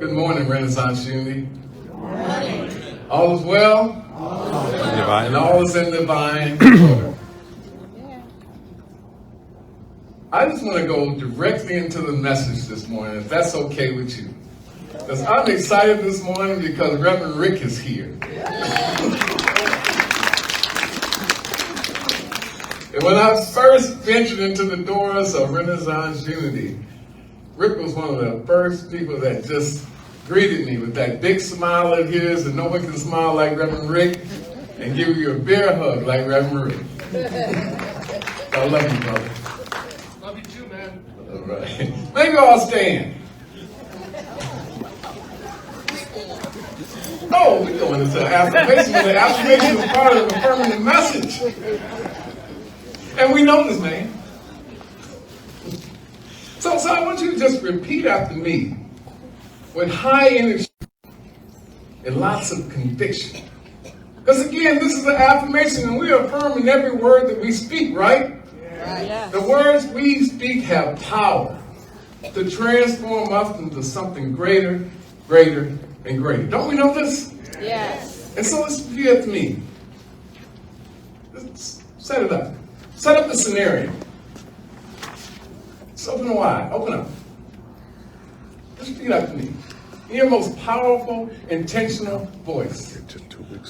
Good morning, Renaissance Unity. Good morning. All is well? All is well. And all is in divine order. I just want to go directly into the message this morning, if that's okay with you. Because I'm excited this morning because Reverend Rick is here. And when I first ventured into the doors of Renaissance Unity, Rick was one of the first people that just greeted me with that big smile of his, and no one can smile like Reverend Rick and give you a bear hug like Reverend Rick. I love you, brother. Love you too, man. All right. Maybe I'll stand. Oh, we're going into affirmation. The affirmation is part of the affirmative message. And we know this, man. So I want you to just repeat after me with high energy and lots of conviction. Because again, this is an affirmation and we affirm in every word that we speak, right? Yes. The words we speak have power to transform us into something greater, greater, and greater. Don't we know this? Yes. And so let's repeat after me. Let's set it up. Set up the scenario. Just open it wide. Open up. Just repeat after me. In your most powerful, intentional voice.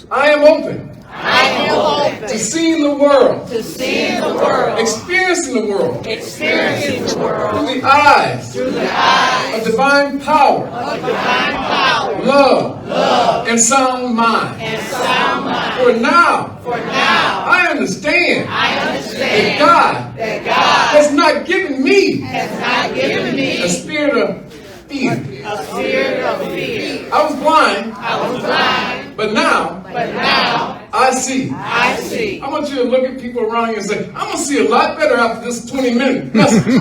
I am open. I am open To seeing the world. to seeing the world, Experiencing the world. experiencing the world Through the eyes through the eyes of divine power. of divine power, Love. love, And sound mind. and sound mind. For now, For now, I understand I that understand God that God has not given me has not given a me spirit of fear. a spirit of fear. I was blind, I was blind, but now but now I see. I see. I want you to look at people around you and say, I'm going to see a lot better after this 20-minute message.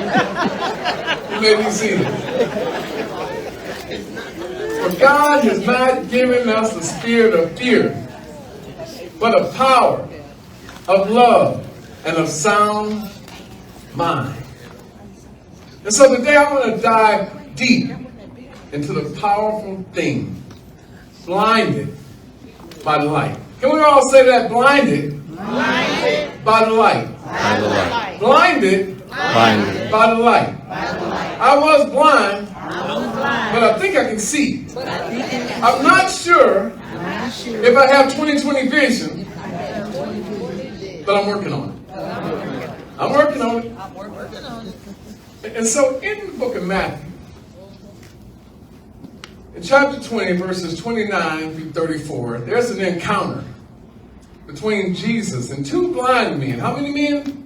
You may be seated. For God has not given us the spirit of fear, but of power, of love, and of sound mind. And so today I want to dive deep into the powerful thing, blinded by the light. Can we all say that? Blinded, Blinded by the light. by the light. Blinded, Blinded by the light. by the light. I was blind, I was blind, but I think I can see. but I think I'm not sure I'm not sure. if I have 20/20 vision, but I'm working on it. I'm working on it. I'm working on it. And so in the book of Matthew, in chapter 20, verses 29 through 34, there's an encounter between Jesus and two blind men. How many men?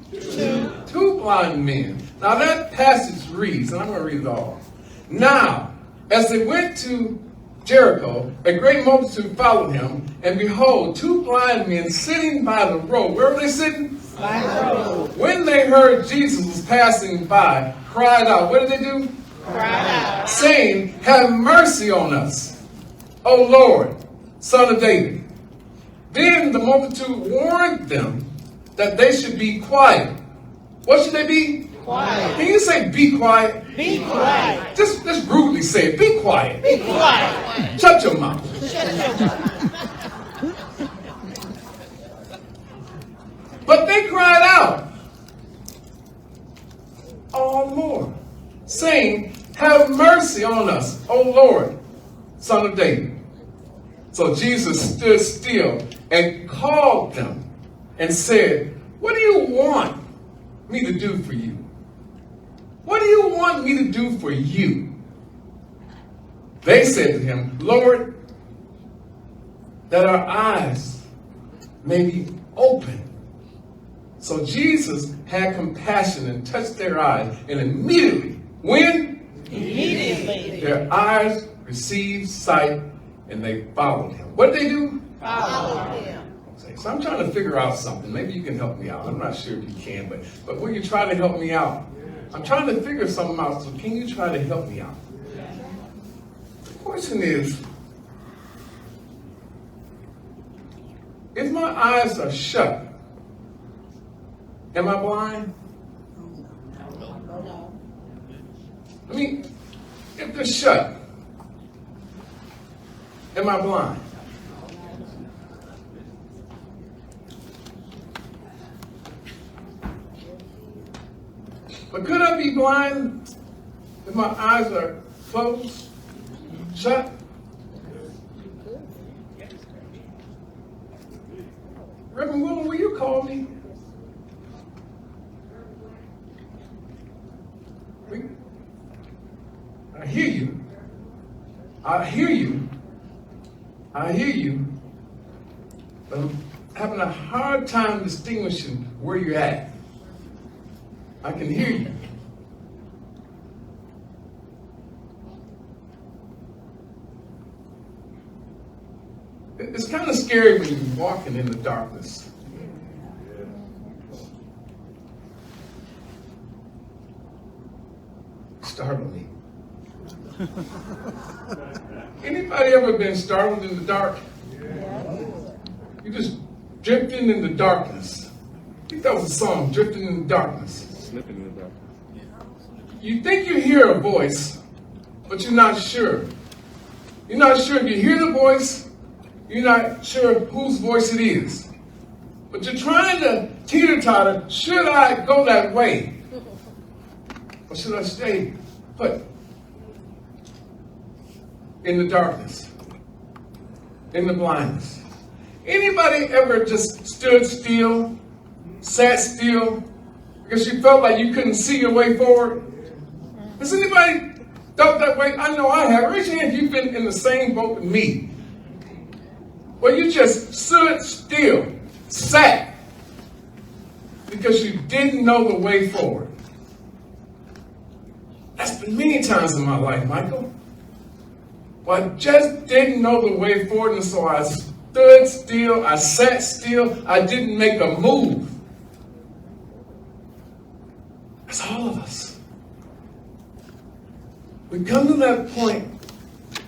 Two blind men. Now that passage reads, and I'm going to read it all. Now, as they went to Jericho, a great multitude followed him, and behold, two blind men sitting by the road. Where were they sitting? By the road. When they heard Jesus was passing by, cried out. What did they do? Cried out. Saying, have mercy on us, O Lord, Son of David. Then the multitude warned them that they should be quiet. What should they be? Quiet. Can you say be quiet? Be quiet. Just rudely say it. Be quiet. Be quiet. Shut your mouth. But they cried out all more, saying, have mercy on us, O Lord, Son of David. So Jesus stood still and called them and said, what do you want me to do for you? What do you want me to do for you? They said to him, Lord, that our eyes may be open. So Jesus had compassion and touched their eyes, and immediately, when? Immediately. Their eyes received sight, and they followed him. What did they do? Follow him. So I'm trying to figure out something. Maybe you can help me out. I'm not sure if you can, but will you try to help me out? I'm trying to figure something out, so can you try to help me out? The question is, if my eyes are shut, am I blind? No. I mean, if they're shut, am I blind? But could I be blind if my eyes are closed, shut? Reverend William, will you call me? I hear you. I hear you. I hear you. But I'm having a hard time distinguishing where you're at. I can hear you. It's kind of scary when you're walking in the darkness. Startled me. Anybody ever been startled in the dark? You just drifting in the darkness. I think that was a song, Drifting in the Darkness. Slipping in the dark. You think you hear a voice, but you're not sure. You're not sure if you hear the voice, you're not sure whose voice it is. But you're trying to teeter-totter, should I go that way? Or should I stay put in the darkness, in the blindness? Anybody ever just stood still, sat still, because you felt like you couldn't see your way forward? Has anybody felt that way? I know I have. Raise your hand if you've been in the same boat with me. Where you just stood still, sat, because you didn't know the way forward. That's been many times in my life, Michael. Well, I just didn't know the way forward, and so I stood still, I sat still, I didn't make a move. That's all of us. We come to that point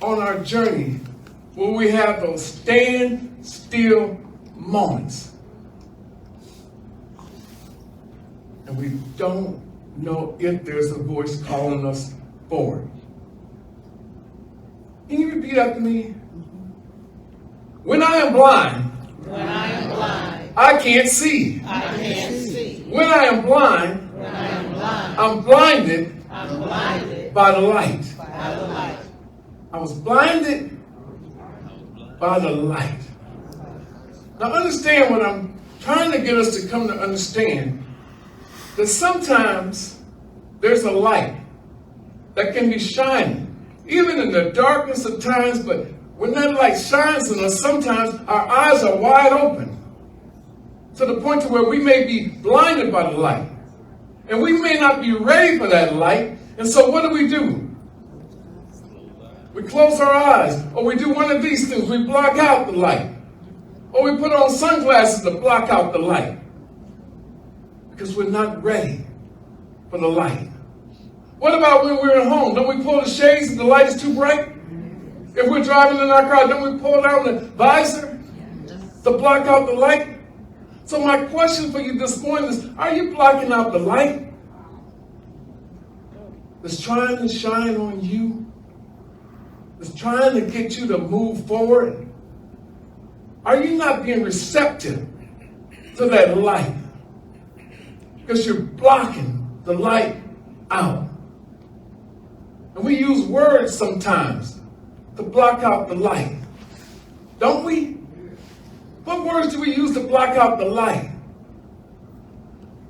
on our journey where we have those stand still moments. And we don't know if there's a voice calling us forward. Can you repeat after me? When I am blind, I can't see. When I am blind, I'm blinded by the light. I was blinded by the light. Now understand what I'm trying to get us to come to understand, that sometimes there's a light that can be shining, even in the darkness of times, but when that light shines on us, sometimes our eyes are wide open to the point to where we may be blinded by the light. And we may not be ready for that light. And so what do? We close our eyes, or we do one of these things. We block out the light. Or we put on sunglasses to block out the light. Because we're not ready for the light. What about when we're at home? Don't we pull the shades if the light is too bright? If we're driving in our car, don't we pull down the visor to block out the light? So my question for you this morning is, are you blocking out the light that's trying to shine on you? That's trying to get you to move forward? Are you not being receptive to that light? Because you're blocking the light out. And we use words sometimes to block out the light. Don't we? What words do we use to block out the light?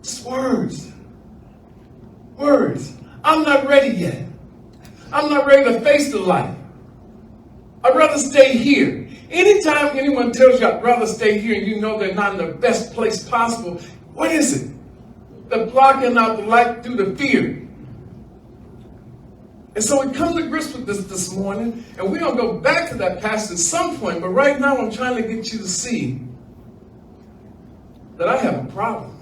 Just words. Words. I'm not ready yet. I'm not ready to face the light. I'd rather stay here. Anytime anyone tells you I'd rather stay here and you know they're not in the best place possible, what is it? They're blocking out the light through the fear. And so we come to grips with this morning, and we're going to go back to that passage at some point, but right now I'm trying to get you to see that I have a problem.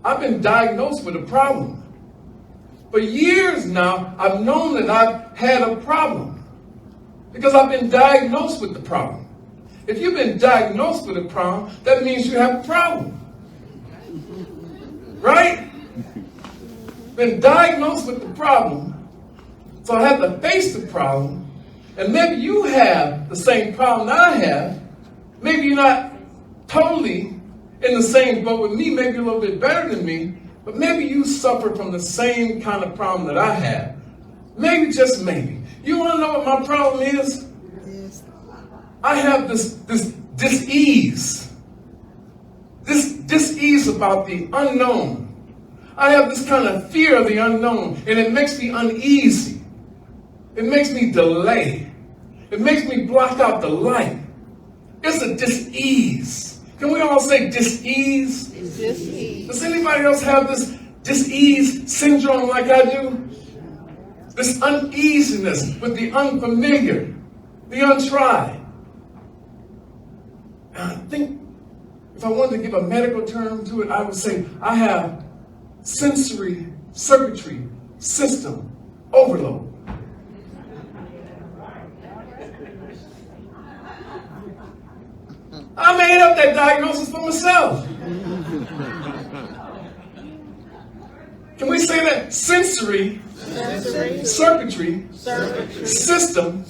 I've been diagnosed with a problem. For years now, I've known that I've had a problem because I've been diagnosed with the problem. If you've been diagnosed with a problem, that means you have a problem. Right? been diagnosed with the problem, so I have to face the problem. And maybe you have the same problem I have. Maybe you're not totally in the same boat with me, maybe a little bit better than me, but maybe you suffer from the same kind of problem that I have. Maybe, just maybe. You want to know what my problem is? I have this dis-ease. This dis-ease about the unknown. I have this kind of fear of the unknown, and it makes me uneasy. It makes me delay. It makes me block out the light. It's a dis-ease. Can we all say dis-ease? Dis-ease. Does anybody else have this dis-ease syndrome like I do? This uneasiness with the unfamiliar, the untried. And I think if I wanted to give a medical term to it, I would say I have sensory circuitry system overload. I made up that diagnosis for myself. Can we say that? Sensory circuitry system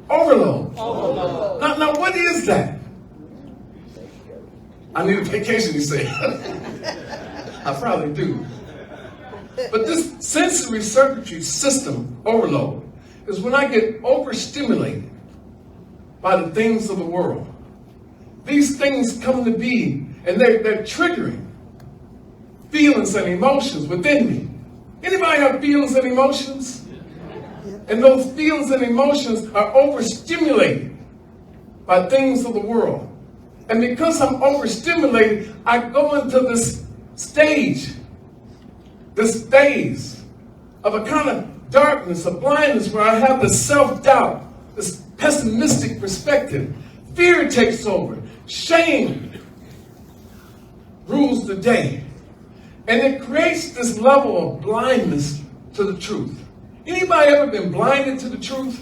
overload. Now, what is that? I need a vacation, you say. I probably do. But this sensory circuitry system overload is when I get overstimulated by the things of the world. These things come to be, and they're triggering feelings and emotions within me. Anybody have feelings and emotions? And those feelings and emotions are overstimulated by things of the world. And because I'm overstimulated, I go into this stage, this phase of a kind of darkness, a blindness, where I have this self-doubt, this pessimistic perspective. Fear takes over. Shame rules the day. And it creates this level of blindness to the truth. Anybody ever been blinded to the truth?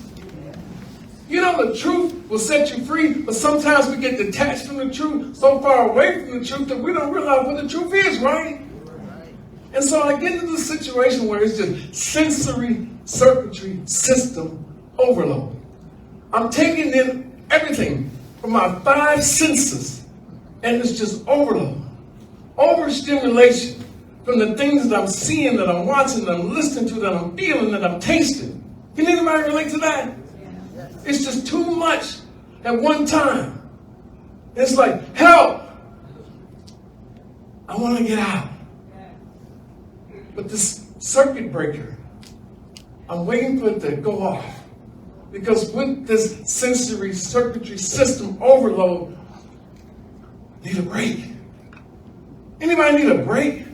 You know, the truth will set you free, but sometimes we get detached from the truth, so far away from the truth that we don't realize what the truth is, right? And so I get into this situation where it's just sensory circuitry system overload. I'm taking in everything from my 5 senses, and it's just overload. Overstimulation from the things that I'm seeing, that I'm watching, that I'm listening to, that I'm feeling, that I'm tasting. Can anybody relate to that? It's just too much at one time. It's like, help! I want to get out. But this circuit breaker, I'm waiting for it to go off. Because with this sensory circuitry system overload, I need a break. Anybody need a break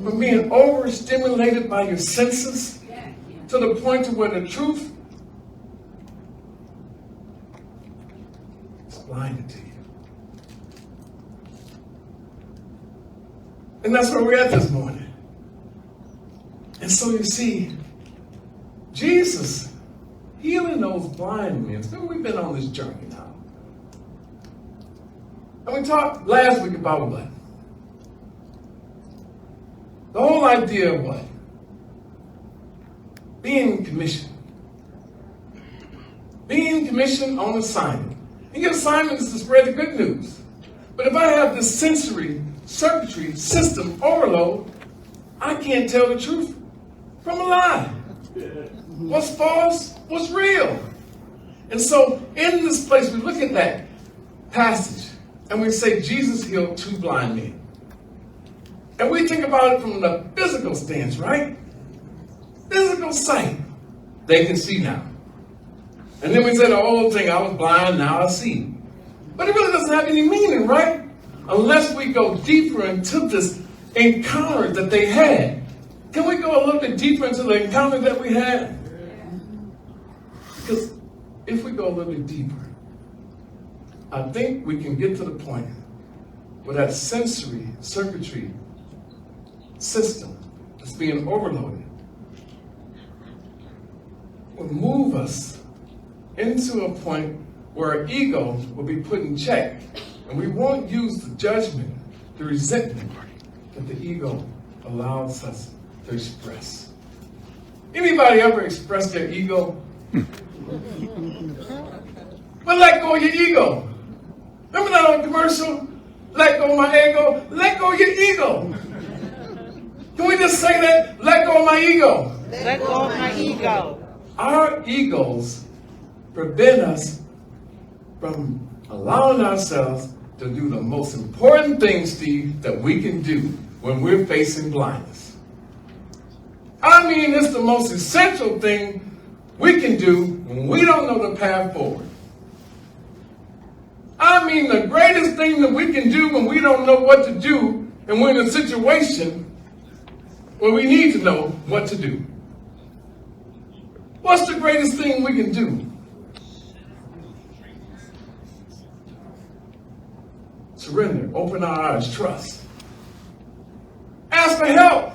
from being overstimulated by your senses to the point to where the truth is blinded to you? And that's where we're at this morning. And so you see, Jesus healing those blind men. So we've been on this journey now. And we talked last week about what? The whole idea of what? Being commissioned. Being commissioned on assignment. And your assignment is to spread the good news. But if I have this sensory circuitry system overload, I can't tell the truth from a lie. What's false? What's real? And so in this place, we look at that passage and we say Jesus healed 2 blind men. And we think about it from the physical stance, right? Physical sight. They can see now. And then we say the old thing, I was blind, now I see. But it really doesn't have any meaning, right? Unless we go deeper into this encounter that they had. Can we go a little bit deeper into the encounter that we had? Because if we go a little bit deeper, I think we can get to the point where that sensory circuitry system that's being overloaded will move us into a point where our ego will be put in check, and we won't use the judgment, the resentment that the ego allows us to express. Anybody ever express their ego? But let go of your ego. Remember that old commercial? Let go of my ego. Let go of your ego. Can we just say that? Let go of my ego. Let go of my ego. Our egos prevent us from allowing ourselves to do the most important thing, Steve, that we can do when we're facing blindness. I mean, it's the most essential thing we can do when we don't know the path forward. I mean, the greatest thing that we can do when we don't know what to do and we're in a situation where we need to know what to do. What's the greatest thing we can do? Surrender, open our eyes, trust. Ask for help.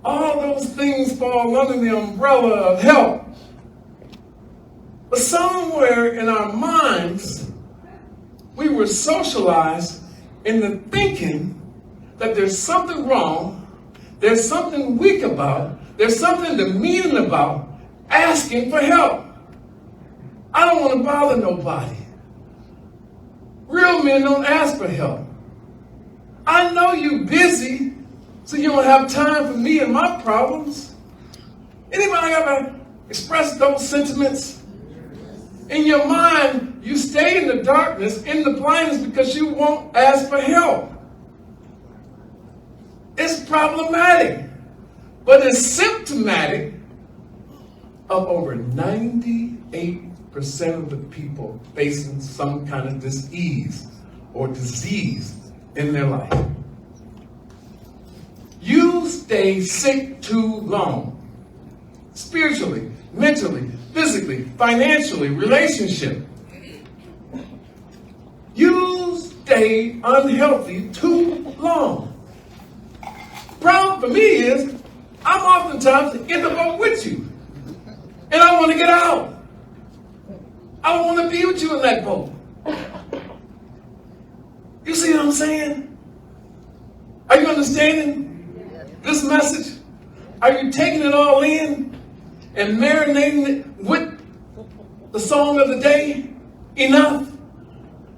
All those things fall under the umbrella of help. But somewhere in our minds, we were socialized into thinking that there's something wrong, there's something weak about, there's something demeaning about asking for help. I don't want to bother nobody. Real men don't ask for help. I know you're busy, so you don't have time for me and my problems. Anybody ever express those sentiments? In your mind, you stay in the darkness, in the blindness, because you won't ask for help. It's problematic, but it's symptomatic of over 98% of the people facing some kind of disease or disease in their life. You stay sick too long, spiritually, mentally, physically, financially, relationship. You stay unhealthy too long. Problem for me is, I'm oftentimes in the boat with you. And I want to get out. I don't want to be with you in that boat. You see what I'm saying? Are you understanding this message? Are you taking it all in and marinating it with the song of the day? Enough?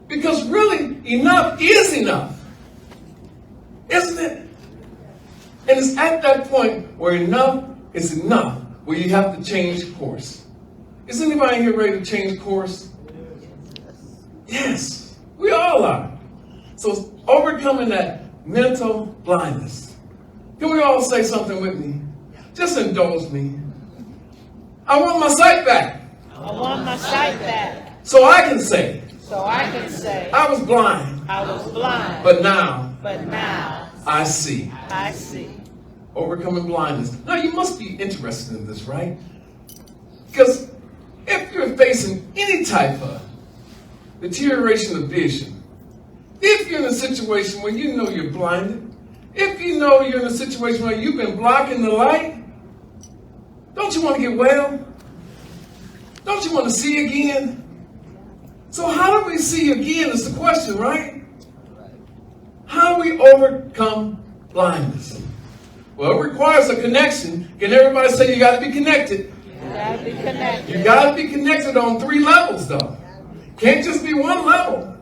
Because really, enough is enough. Isn't it? And it's at that point where enough is enough, where you have to change course. Is anybody here ready to change course? Yes, we all are. So overcoming that mental blindness. Can we all say something with me? Just indulge me. I want my sight back. I want my sight back. So I can say. So I can say. I was blind. I was blind. But now. But now. I see. I see. Overcoming blindness. Now you must be interested in this, right? Because if you're facing any type of deterioration of vision, if you're in a situation where you know you're blinded, if you know you're in a situation where you've been blocking the light, don't you want to get well? Don't you want to see again? So how do we see again is the question, right? How do we overcome blindness? Well, it requires a connection. Can everybody say you got to be connected? You got to be connected. You got to be connected on 3 levels, though. Can't just be one level.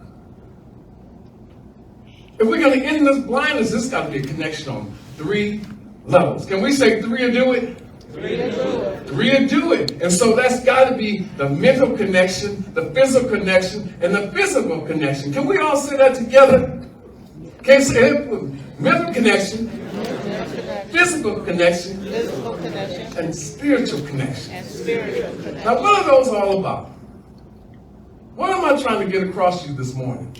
If we're going to end this blindness, there's got to be a connection on 3 levels. Can we say 3 to do it? 3 to do it. 3 to do it. And so that's got to be the mental connection, the physical connection, and the physical connection. Can we all say that together? Can't say it with mental connection, physical connection, Physical connection. and spiritual connection. And spiritual connection. Now, what are those all about? What am I trying to get across to you this morning?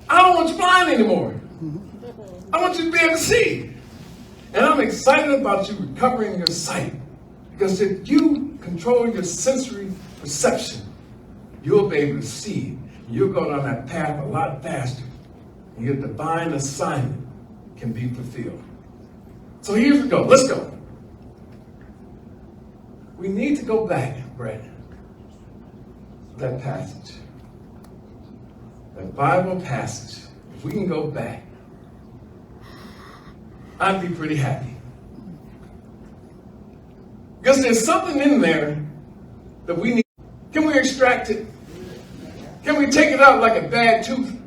I don't want you blind anymore. I want you to be able to see. And I'm excited about you recovering your sight. Because if you control your sensory perception, you'll be able to see. You'll go down that path a lot faster. And your divine assignment can be fulfilled. So here we go. Let's go. We need to go back, Brett, to that passage. that Bible passage, if we can go back, I'd be pretty happy. Because there's something in there that we need. Can we extract it? Can we take it out like a bad tooth?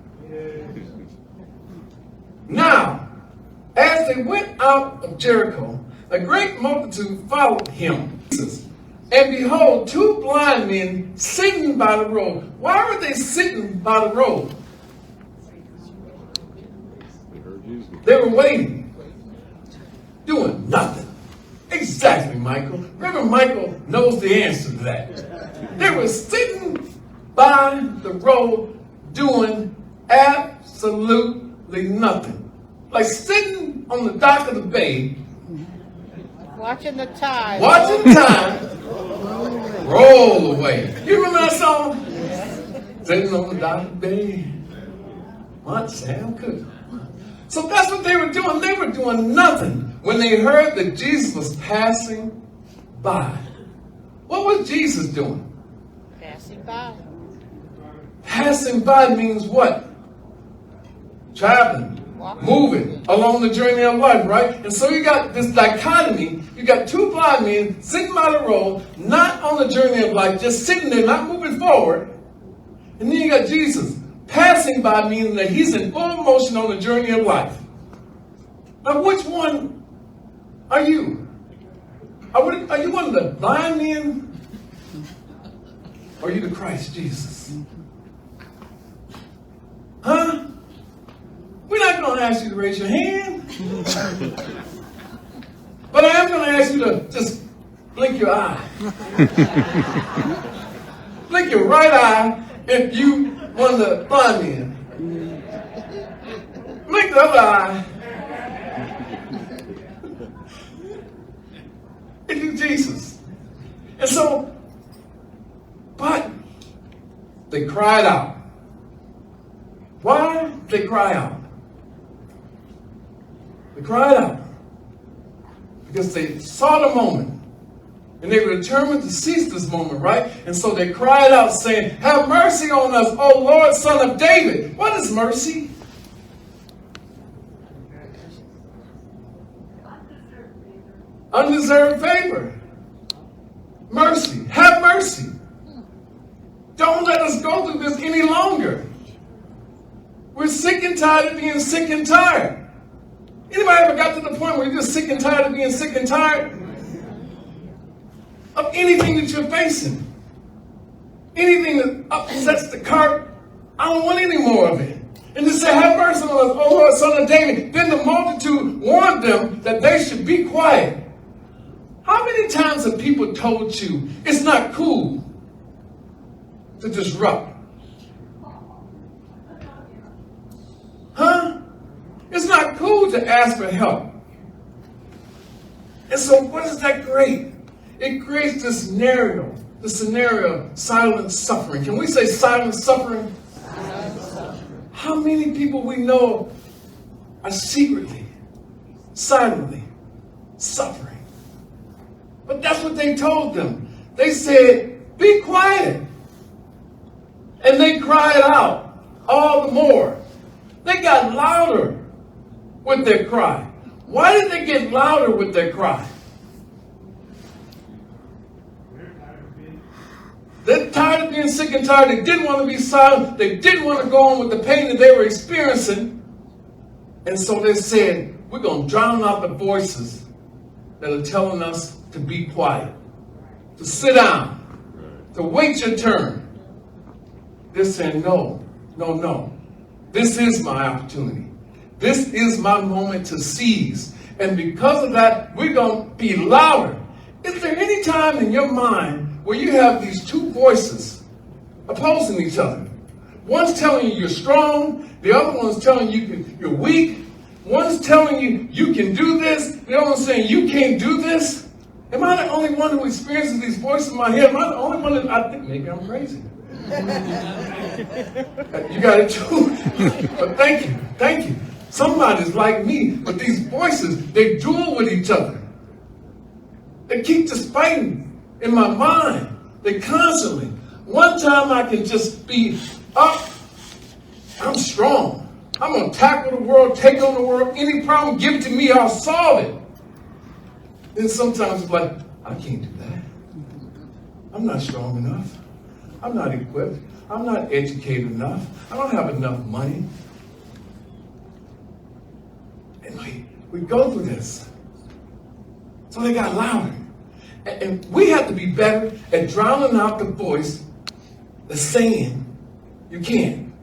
Now, as they went out of Jericho, a great multitude followed him. And behold, two blind men sitting by the road. Why were they sitting by the road? They were waiting, doing nothing. Exactly, Michael. Reverend Michael knows the answer to that. They were sitting by the road doing absolutely nothing. Like sitting on the dock of the bay, Watching the tide. watching time roll away. You remember that song? Sitting on the dock of the bay, watch Sam Cooke. So that's what they were doing. They were doing nothing when they heard that Jesus was passing by. What was Jesus doing? Passing by. Passing by means what? Traveling, moving along the journey of life, right? And so you got this dichotomy. You got two blind men sitting by the road, not on the journey of life, just sitting there, not moving forward. And then you got Jesus passing by, meaning that he's in full motion on the journey of life. Now, which one are you? Are you one of the blind men? Or are you the Christ Jesus? Huh? We're not going to ask you to raise your hand. But I am going to ask you to just blink your eye. Blink your right eye if you one of the blind men. Blink the other eye if you Jesus. And so, but they cried out. Why did they cry out? They cried out because they saw the moment. And they were determined to seize this moment, right? And so they cried out saying, have mercy on us, O Lord, Son of David. What is mercy? Undeserved favor. Mercy. Have mercy. Don't let us go through this any longer. We're sick and tired of being sick and tired. Anybody ever got to the point where you're just sick and tired of being sick and tired? Of anything that you're facing. Anything that upsets the cart, I don't want any more of it. And just say, have mercy on us, O Lord, Son of David. Then the multitude warned them that they should be quiet. How many times have people told you it's not cool to disrupt? Huh? It's not cool to ask for help. And so what does that create? It creates this scenario of silent suffering. Can we say silent suffering? How many people we know are secretly, silently suffering? But that's what they told them. They said, be quiet. And they cried out all the more. They got louder with their cry. Why did they get louder with their cry? They're tired of being sick and tired. They didn't want to be silent. They didn't want to go on with the pain that they were experiencing. And so they said, we're going to drown out the voices that are telling us to be quiet, to sit down, to wait your turn. They're saying, no. This is my opportunity. This is my moment to seize. And because of that, we're going to be louder. Is there any time in your mind where you have these two voices opposing each other? One's telling you you're strong. The other one's telling you you're weak. One's telling you you can do this. The other one's saying you can't do this. Am I the only one who experiences these voices in my head? Am I the only one that I think maybe I'm crazy? You got it too. But thank you. Somebody's like me, but these voices, they duel with each other. They keep just fighting in my mind. They constantly. One time I can just be up I'm strong. I'm going to tackle the world, take on the world. Any problem, give it to me, I'll solve it. Then sometimes it's like, I can't do that. I'm not strong enough. I'm not equipped. I'm not educated enough. I don't have enough money. And we go through this. So they got louder. And we have to be better at drowning out the voice that's saying, you can't.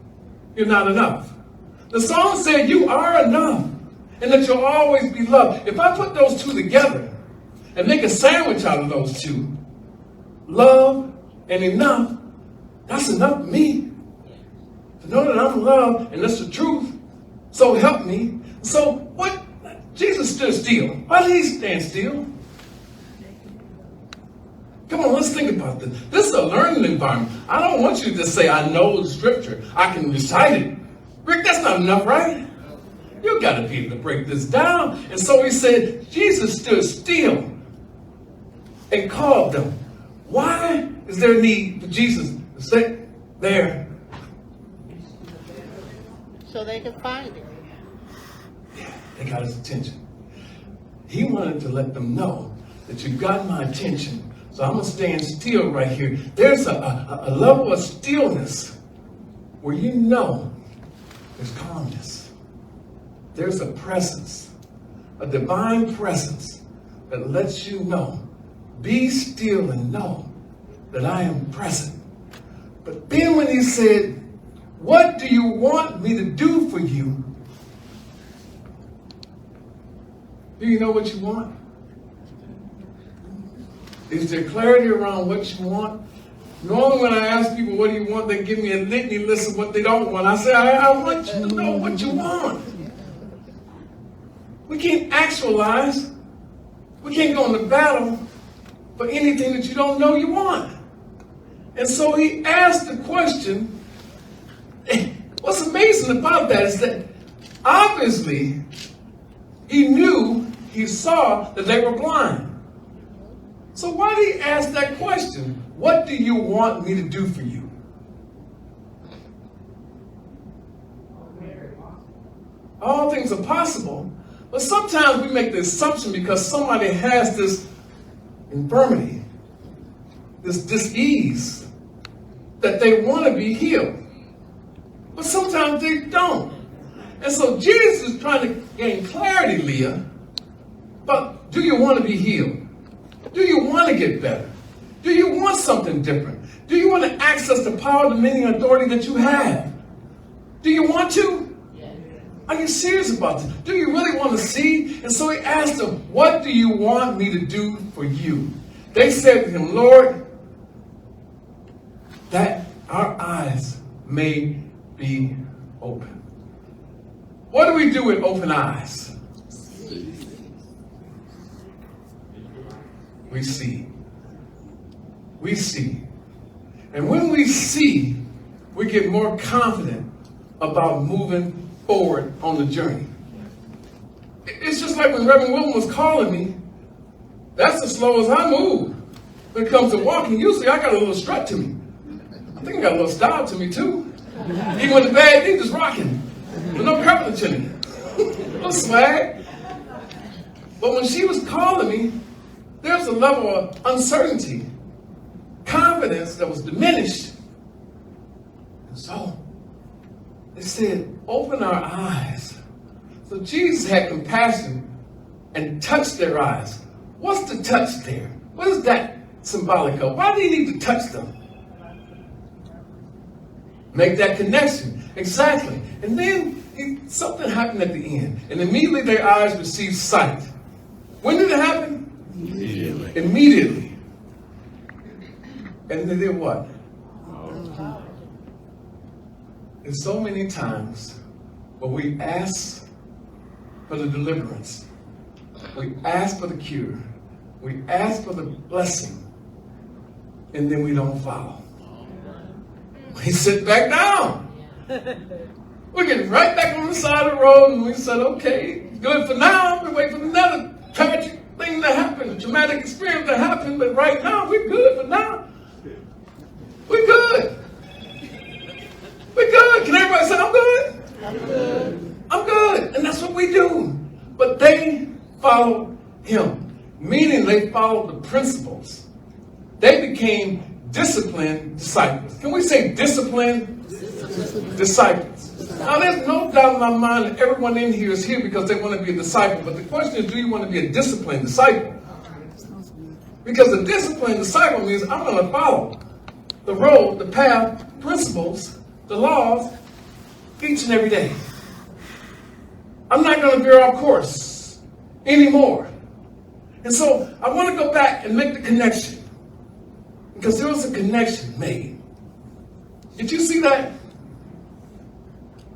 You're not enough. The song said you are enough and that you'll always be loved. If I put those two together and make a sandwich out of those two, love and enough, that's enough for me. To know that I'm loved and that's the truth. So help me. So what? Jesus stood still. Why did he stand still? Come on, let's think about this. This is a learning environment. I don't want you to just say, I know the scripture. I can recite it. Rick, that's not enough, right? You got to be able to break this down. And so he said, Jesus stood still and called them. Why is there need for Jesus to sit there? So they can find him. Yeah, they got his attention. He wanted to let them know that you got my attention. So I'm going to stand still right here. There's a level of stillness where you know there's calmness. There's a presence, a divine presence that lets you know, be still and know that I am present. But then when he said, what do you want me to do for you? Do you know what you want? Is there clarity around what you want? Normally when I ask people, what do you want? They give me a litany list of what they don't want. I say, I want you to know what you want. We can't actualize. We can't go into battle for anything that you don't know you want. And so he asked the question. What's amazing about that is that obviously he saw that they were blind. So why did he ask that question? What do you want me to do for you? All things are possible, but sometimes we make the assumption because somebody has this infirmity, this dis-ease, that they want to be healed. But sometimes they don't. And so Jesus is trying to gain clarity, Leah, but do you want to be healed? Do you want to get better? Do you want something different? Do you want to access the power, dominion, and authority that you have? Do you want to? Yes. Are you serious about this? Do you really want to see? And so he asked them, what do you want me to do for you? They said to him, Lord, that our eyes may be open. What do we do with open eyes? We see. We see. And when we see, we get more confident about moving forward on the journey. It's just like when Reverend Wilton was calling me, that's as slow as I move. When it comes to walking, usually I got a little strut to me. I think I got a little style to me too. Even when the bad thing just rocking, with no purpose in it. No swag. But when she was calling me, there's a level of uncertainty, confidence that was diminished. And so they said, open our eyes. So Jesus had compassion and touched their eyes. What's the touch there? What is that symbolic of? Why do you need to touch them? Make that connection. Exactly. And then something happened at the end. And immediately their eyes received sight. When did it happen? Immediately. And they did what? And so many times when we ask for the deliverance, we ask for the cure, we ask for the blessing, and then we don't follow. We sit back down. We get right back on the side of the road and we said, okay, good for now. We wait for another tragic thing to happen, a traumatic experience to happen, but right now we're good for now. We're good. We're good. Can everybody say I'm good? followed him, meaning they followed the principles. They became disciplined disciples. Can we say disciplined disciples? Now, there's no doubt in my mind that everyone in here is here because they want to be a disciple. But the question is, do you want to be a disciplined disciple? Because a disciplined disciple means I'm going to follow the road, the path, principles, the laws, each and every day. I'm not going to veer off course anymore. And so I want to go back and make the connection. Because there was a connection made. Did you see that?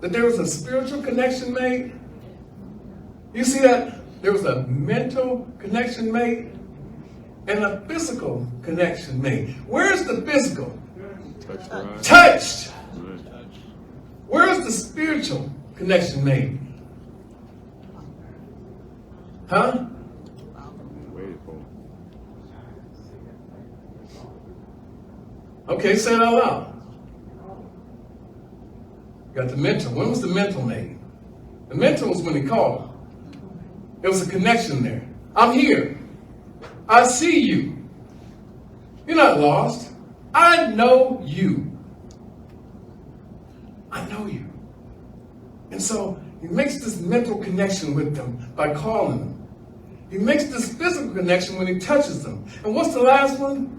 That there was a spiritual connection made? You see that? There was a mental connection made and a physical connection made. Where's the physical? Touched. Where's the spiritual connection made? Huh? Okay, say it out loud. Got the mental. When was the mental made? The mental was when he called him. There was a connection there. I'm here. I see you. You're not lost. I know you. I know you. And so he makes this mental connection with them by calling them. He makes this physical connection when he touches them. And what's the last one?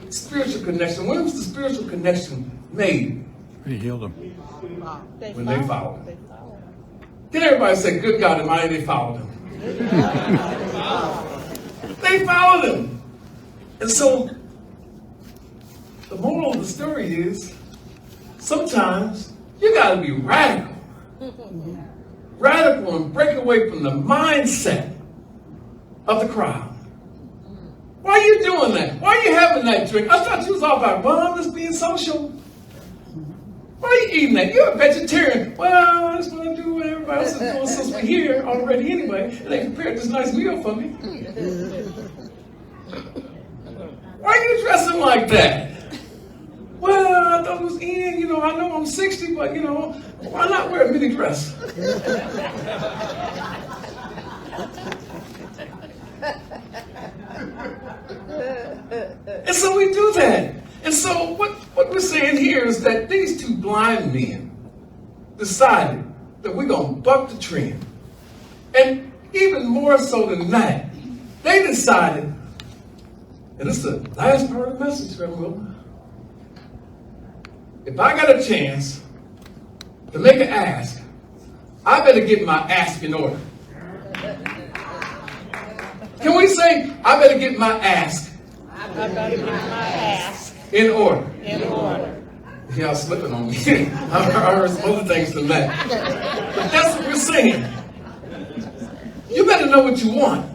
Spiritual connection. When was the spiritual connection made? He healed them. When they followed him. Can everybody say, good God Almighty, they followed him? They followed him. And so, the moral of the story is, sometimes you got to be radical. Radical and break away from the mindset of the crowd. Why are you doing that? Why are you having that drink? I thought you was all about, well, I'm just being social. Why are you eating that? You're a vegetarian. Well, I just want to do what everybody else is doing since we're here already anyway. And they prepared this nice meal for me. Why are you dressing like that? Well, I thought it was in, I know I'm 60, but, why not wear a mini dress? And so we do that. And so what we're saying here is that these two blind men decided that we're going to buck the trend. And even more so than that, they decided, and this is the last part of the message, Reverend Wilton. If I got a chance to make an ask, I better get my ask in order. Can we say, I better get my ask in order? In order. Y'all slipping on me. I heard some other things than that. But that's what we're saying. You better know what you want.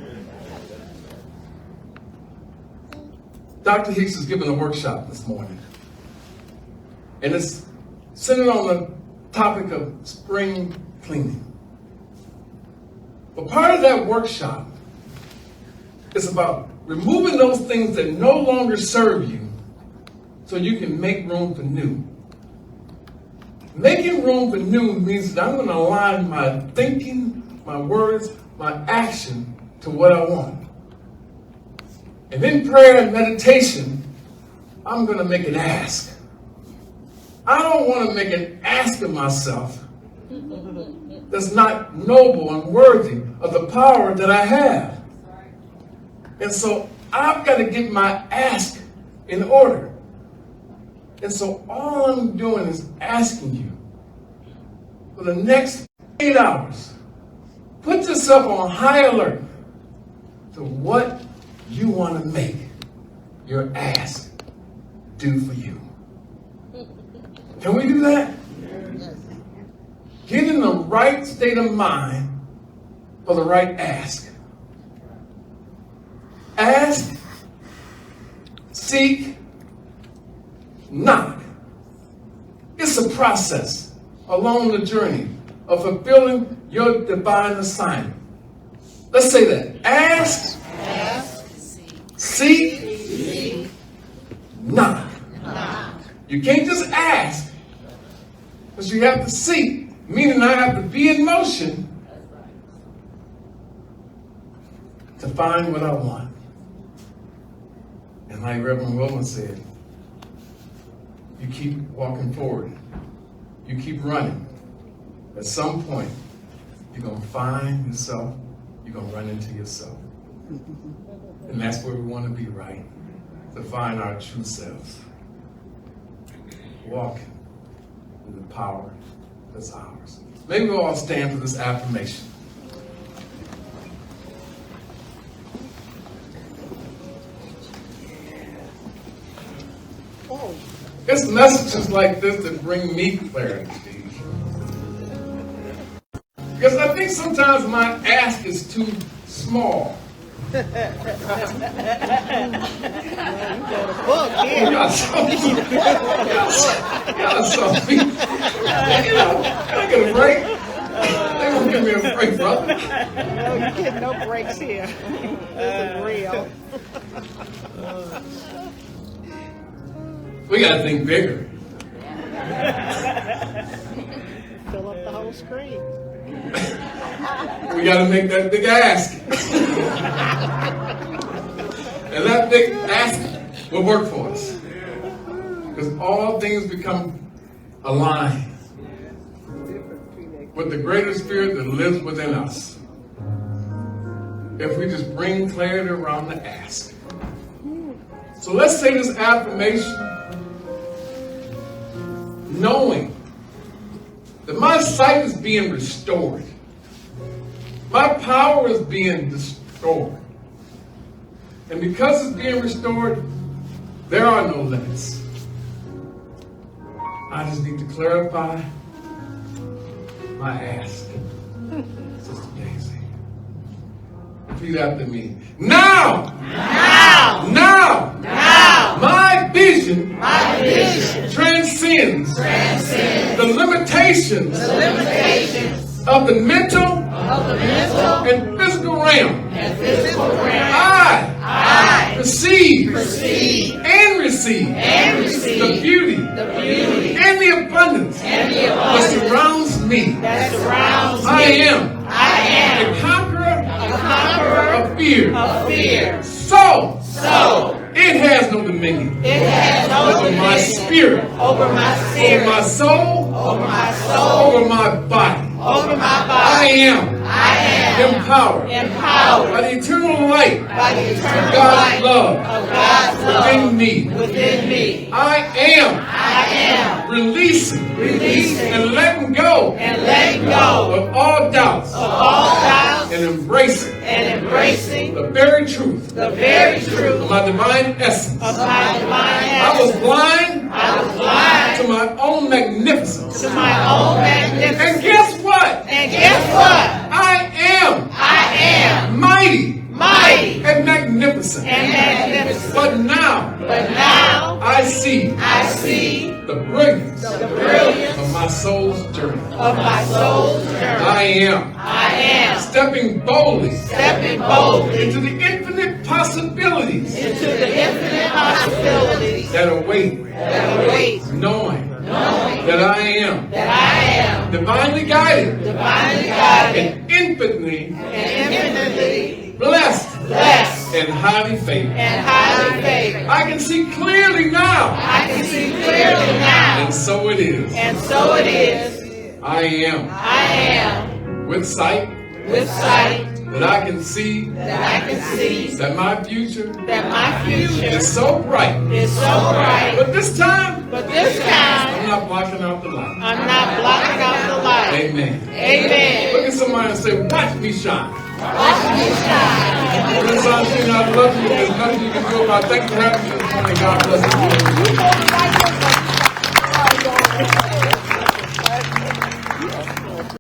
Dr. Hicks is giving a workshop this morning. And it's centered on the topic of spring cleaning. But part of that workshop is about removing those things that no longer serve you so you can make room for new. Making room for new means that I'm going to align my thinking, my words, my action to what I want. And in prayer and meditation, I'm going to make an ask. I don't want to make an ask of myself that's not noble and worthy of the power that I have. And so I've got to get my ask in order. And so all I'm doing is asking you for the next 8 hours, put yourself on high alert to what you want to make your ask do for you. Can we do that? Get in the right state of mind for the right ask. Ask, seek, knock. It's a process along the journey of fulfilling your divine assignment. Let's say that. Ask, seek, knock. You can't just ask, because you have to seek, meaning I have to be in motion find what I want. And like Reverend Wilman said, you keep walking forward. You keep running. At some point, you're going to find yourself. You're going to run into yourself. And that's where we want to be, right? To find our true selves. Walking in the power that's ours. Maybe we'll all stand for this affirmation. It's messages like this that bring me clarity, Steve. Because I think sometimes my ask is too small. Book here. Y'all something. Can I get a break? They won't give me a break, brother. No, you get no breaks here. This is real. We got to think bigger. Fill up the whole screen. We got to make that big ask. And that big ask will work for us. Because all things become aligned with the greater spirit that lives within us. If we just bring clarity around the ask. So let's say this affirmation, knowing that my sight is being restored. My power is being restored. And because it's being restored, there are no limits. I just need to clarify my ask. Sister Daisy. Repeat after me. Now! Now! Now! Now! My vision Transcends the limitations of the mental and physical realm. I perceive and receive the beauty and the abundance that surrounds me. I am a conqueror of fear. So it has no dominion over my spirit, over my soul, over my body. I am empowered by the eternal light of God's love within me. I am releasing and letting go of all doubts and embracing the very truth of my divine essence. I was blind to my own magnificence. And guess what? I am mighty and magnificent. But now I see the brilliance of my soul's journey. I am stepping boldly into the infinite possibilities that await, knowing that I am divinely guided and infinitely blessed and highly favored. I can see clearly now. And so it is. I am with sight that I can see that my future is so bright. But this time, I'm not blocking out the light. Amen. Look at somebody and say, watch me shine. Brother Sansheen, I love you. There's nothing you can do about it. Thank you for having me this morning. God bless you.